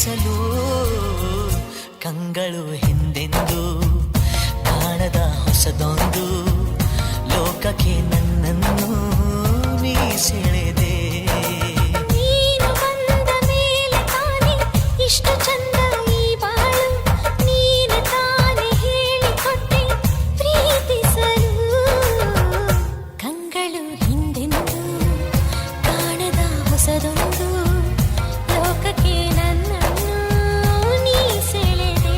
ಪ್ರೀತಿಸಲು ಕಂಗಳು ಹಿಂದೆಂದು ಕಾಣದ ಹೊಸದೊಂದು ಲೋಕಕ್ಕೆ ನನ್ನನ್ನು ನೀ ಸೆಳೆದೆ. ನೀನು ಬಂದ ಮೇಲೆ ತಾನೆ ಇಷ್ಟು ಚಂದ ಈ ಬಾಳು, ನೀನು ತಾನೆ ಹೇಳಿಕೊಟ್ಟೆ ಪ್ರೀತಿಸಲು ಕಂಗಳು ಹಿಂದೆಂದು ಕಾಣದ ಹೊಸದೊಂದು ಲೋಕಕ್ಕೆ ನನ್ನನ್ನು ನೀ ಸೆಳೆದೆ.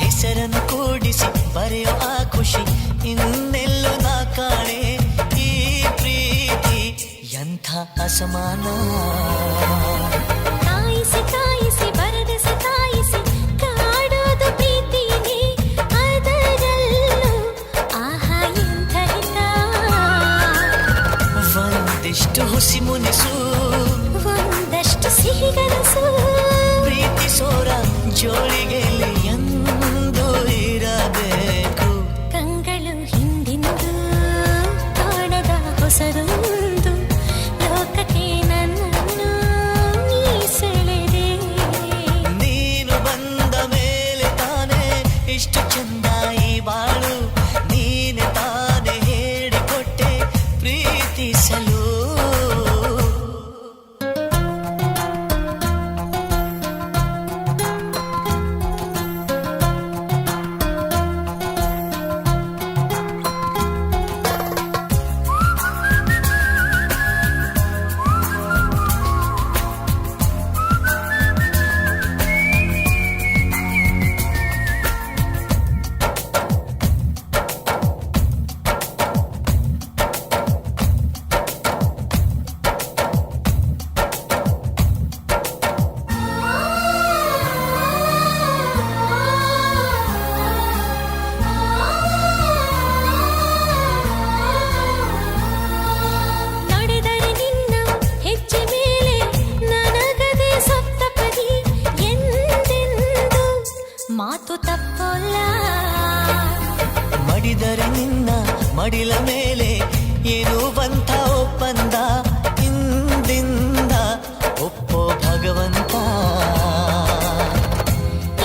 ಹೆಸರನ್ನು ಕೂಡಿಸಿ ಬರೆಯೋ ಆ ಖುಷಿ ಇನ್ನೆಲ್ಲೂ ನಾ ಕಾಣೆ. ಈ ಪ್ರೀತಿ ಎಂಥ ಅಸಮಾನ. ಕಾಯಿಸಿ ಕಾಯಿಸಿ ಬರದೆ ಸತಾಯಿಸಿ ಕಾಡೋದು ಪ್ರೀತಿನೇ, ಅದರಲ್ಲೂ ಆಹಾ ಎಂಥ ಹಿತ. ಒಂದಿಷ್ಟು ಹುಸಿ ಮುನಿಸು, ಒಂದಷ್ಟು ಸಿಹಿಗನಸು, ಪ್ರೀತಿಸೋರ ಜೋಳಿಗೆಯಲ್ಲಿ ಎಂದು ಇರಬೇಕು. ಕಂಗಳು ಹಿಂದಿಂದು ಕಾಣದ ಹೊಸದೊಂದು ಲೋಕಕ್ಕೆ ನನ್ನನ್ನು ನೀ ಸೆಳೆದೆ. ನೀನು ಬಂದ ಮೇಲೆ ತಾನೇ ಇಷ್ಟು ಚಂದ ಈ ಬಾಳು, ನೀನೆ ತಾನೇ ಹೇಳಿಕೊಟ್ಟೆ ಪ್ರೀತಿಸಲು. ನಡೆದರೆ ನಿನ್ನ ಹೆಜ್ಜೆ ಮೇಲೆ ನನಗದೆ ಸಪ್ತಪದಿ, ಎಂದೆಂದು ಮಾತು ತಪ್ಪಲ್ಲ. ಮಡಿದರೆ ನಿನ್ನ ಮಡಿಲ ಮೇಲೆ ಎನ್ನುವಂಥ ಒಪ್ಪಂದ, ಇಂದಿಂದ ಒಪ್ಪೋ ಭಗವಂತ.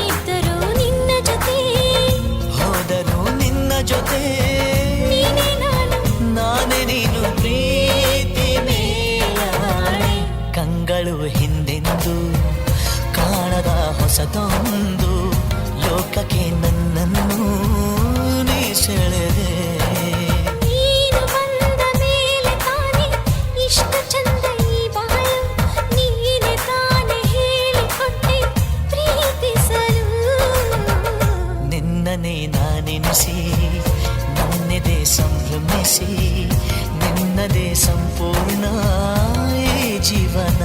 ಇದ್ದರೂ ನಿನ್ನ ಜೊತೆ, ಹೋದರೂ ನಿನ್ನ ಜೊತೆ, ನೀನೇ ನಾನು, ನಾನೇ ನೀನು ಪ್ರೀತಿ ಮೇಲಾಣೆ. ಕಂಗಳು ಹಿಂದೆಂದು ಕಾಣದ ಹೊಸದೊಂದು ಲೋಕಕ್ಕೆ ನನ್ನನ್ನು ನೀ ಸೆಳೆದೆ. ನೀನು ಬಂದ ಮೇಲೆ ತಾನೆ ಇಷ್ಟು ಚಂದ ಈ ಬಾಳು, ನೀನೆ ತಾನೆ ಹೇಳಿಕೊಟ್ಟೆ ಪ್ರೀತಿಸಲು. ನಿನ್ನನೇ ನಾನೆನಿಸಿ ನನ್ನೆದೆ ಸಂಭ್ರಮಿಸಿ, ನಿನ್ನದೇ ಸಂಪೂರ್ಣ ಈ ಜೀವನ.